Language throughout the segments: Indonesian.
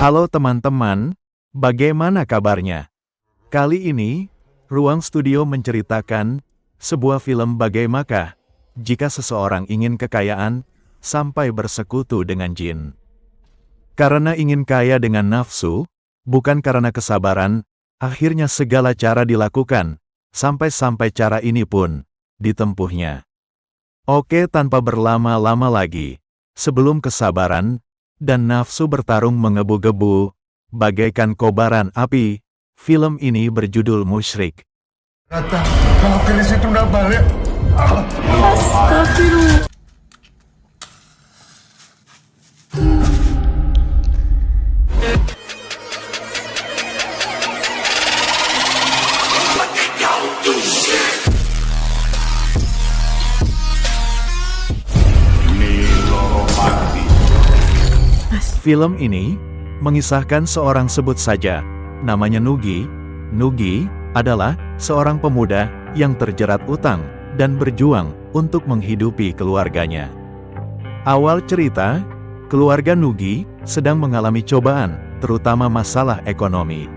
Halo teman-teman, bagaimana kabarnya? Kali ini, Ruang Studio menceritakan sebuah film bagaimanakah jika seseorang ingin kekayaan sampai bersekutu dengan jin. Karena ingin kaya dengan nafsu, bukan karena kesabaran, akhirnya segala cara dilakukan, sampai-sampai cara ini pun ditempuhnya. Oke, tanpa berlama-lama lagi, sebelum kesabaran dan nafsu bertarung mengebu-gebu, bagaikan kobaran api, film ini berjudul Musyrik. Kata, kalau Kelis itu udah balik. Astagfirullah. Film ini mengisahkan seorang, sebut saja namanya Nugi. Nugi adalah seorang pemuda yang terjerat utang dan berjuang untuk menghidupi keluarganya. Awal cerita, keluarga Nugi sedang mengalami cobaan, terutama masalah ekonomi.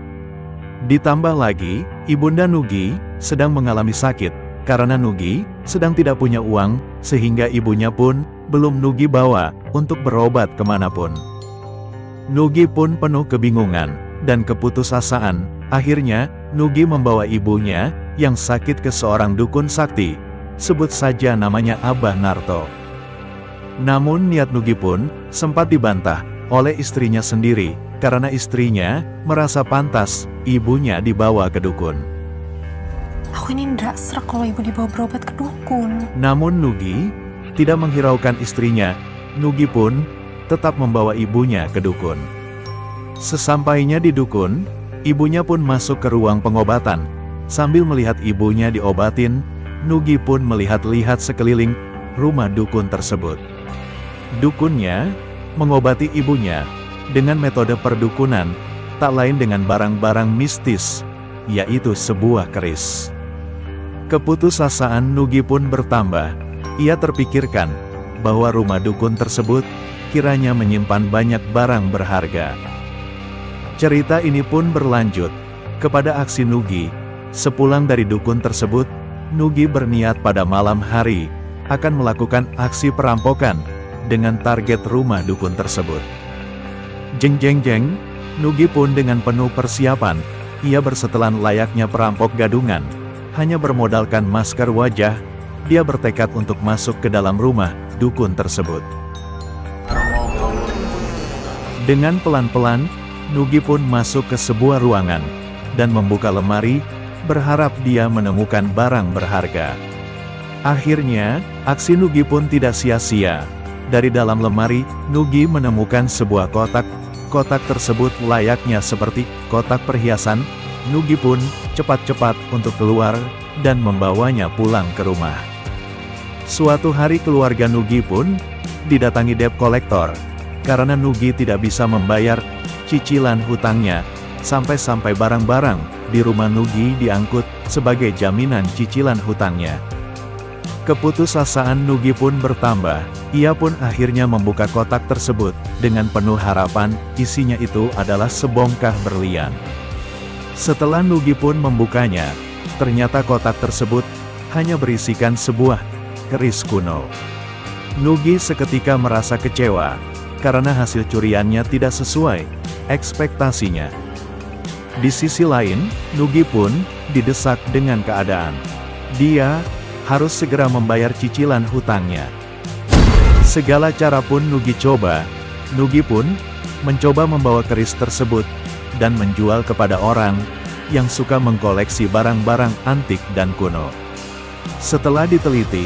Ditambah lagi, ibunda Nugi sedang mengalami sakit, karena Nugi sedang tidak punya uang, sehingga ibunya pun belum Nugi bawa untuk berobat kemanapun. Nugi pun penuh kebingungan dan keputusasaan. Akhirnya, Nugi membawa ibunya yang sakit ke seorang dukun sakti, sebut saja namanya Abah Narto. Namun niat Nugi pun sempat dibantah oleh istrinya sendiri, karena istrinya merasa pantas ibunya dibawa ke dukun. Aku ini nggak serak kalau ibu dibawa berobat ke dukun. Namun Nugi tidak menghiraukan istrinya. Nugi pun tetap membawa ibunya ke dukun. Sesampainya di dukun, ibunya pun masuk ke ruang pengobatan. Sambil melihat ibunya diobatin, Nugi pun melihat-lihat sekeliling rumah dukun tersebut. Dukunnya mengobati ibunya dengan metode perdukunan, tak lain dengan barang-barang mistis, yaitu sebuah keris. Keputusasaan Nugi pun bertambah. Ia terpikirkan bahwa rumah dukun tersebut kiranya menyimpan banyak barang berharga. Cerita ini pun berlanjut kepada aksi Nugi. Sepulang dari dukun tersebut, Nugi berniat pada malam hari akan melakukan aksi perampokan dengan target rumah dukun tersebut. Jeng jeng jeng, Nugi pun dengan penuh persiapan, ia bersetelan layaknya perampok gadungan. Hanya bermodalkan masker wajah, dia bertekad untuk masuk ke dalam rumah dukun tersebut. Dengan pelan-pelan, Nugi pun masuk ke sebuah ruangan, dan membuka lemari, berharap dia menemukan barang berharga. Akhirnya, aksi Nugi pun tidak sia-sia. Dari dalam lemari, Nugi menemukan sebuah kotak. Kotak tersebut layaknya seperti kotak perhiasan. Nugi pun cepat-cepat untuk keluar, dan membawanya pulang ke rumah. Suatu hari keluarga Nugi pun didatangi debt collector. Karena Nugi tidak bisa membayar cicilan hutangnya, sampai-sampai barang-barang di rumah Nugi diangkut sebagai jaminan cicilan hutangnya. Keputusasaan Nugi pun bertambah. Ia pun akhirnya membuka kotak tersebut dengan penuh harapan. Isinya itu adalah sebongkah berlian. Setelah Nugi pun membukanya, ternyata kotak tersebut hanya berisikan sebuah keris kuno. Nugi seketika merasa kecewa karena hasil curiannya tidak sesuai ekspektasinya. Di sisi lain, Nugi pun didesak dengan keadaan. Dia harus segera membayar cicilan hutangnya. Segala cara pun Nugi coba. Nugi pun mencoba membawa keris tersebut dan menjual kepada orang yang suka mengkoleksi barang-barang antik dan kuno. Setelah diteliti,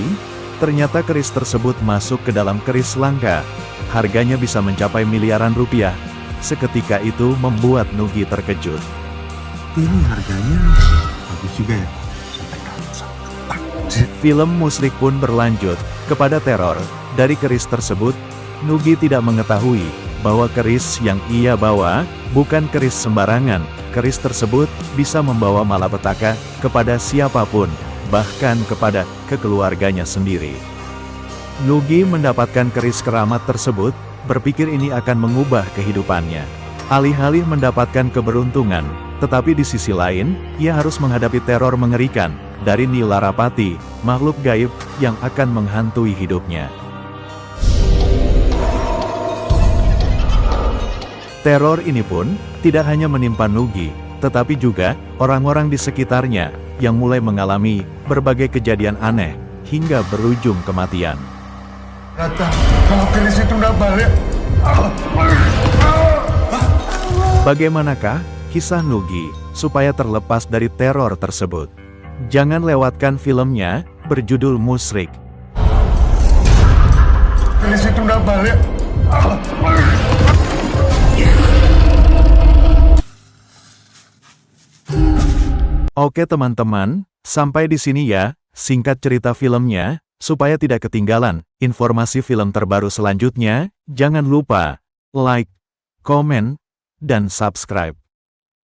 ternyata keris tersebut masuk ke dalam keris langka. Harganya bisa mencapai miliaran rupiah. Seketika itu membuat Nugi terkejut. Ini harganya bagus juga ya. Film Musyrik pun berlanjut kepada teror. Dari keris tersebut, Nugi tidak mengetahui bahwa keris yang ia bawa bukan keris sembarangan. Keris tersebut bisa membawa malapetaka kepada siapapun, bahkan kepada kekeluarganya sendiri. Nugi mendapatkan keris keramat tersebut, berpikir ini akan mengubah kehidupannya. Alih-alih mendapatkan keberuntungan, tetapi di sisi lain, ia harus menghadapi teror mengerikan dari Nilarapati, makhluk gaib yang akan menghantui hidupnya. Teror ini pun tidak hanya menimpa Nugi, tetapi juga orang-orang di sekitarnya yang mulai mengalami berbagai kejadian aneh hingga berujung kematian. Rata, kalau Kelis itu udah balik. Bagaimanakah kisah Nugi supaya terlepas dari teror tersebut? Jangan lewatkan filmnya berjudul Musyrik. Kelis itu udah balik. Oke teman-teman, sampai di sini ya, singkat cerita filmnya, supaya tidak ketinggalan informasi film terbaru selanjutnya, jangan lupa like, komen, dan subscribe.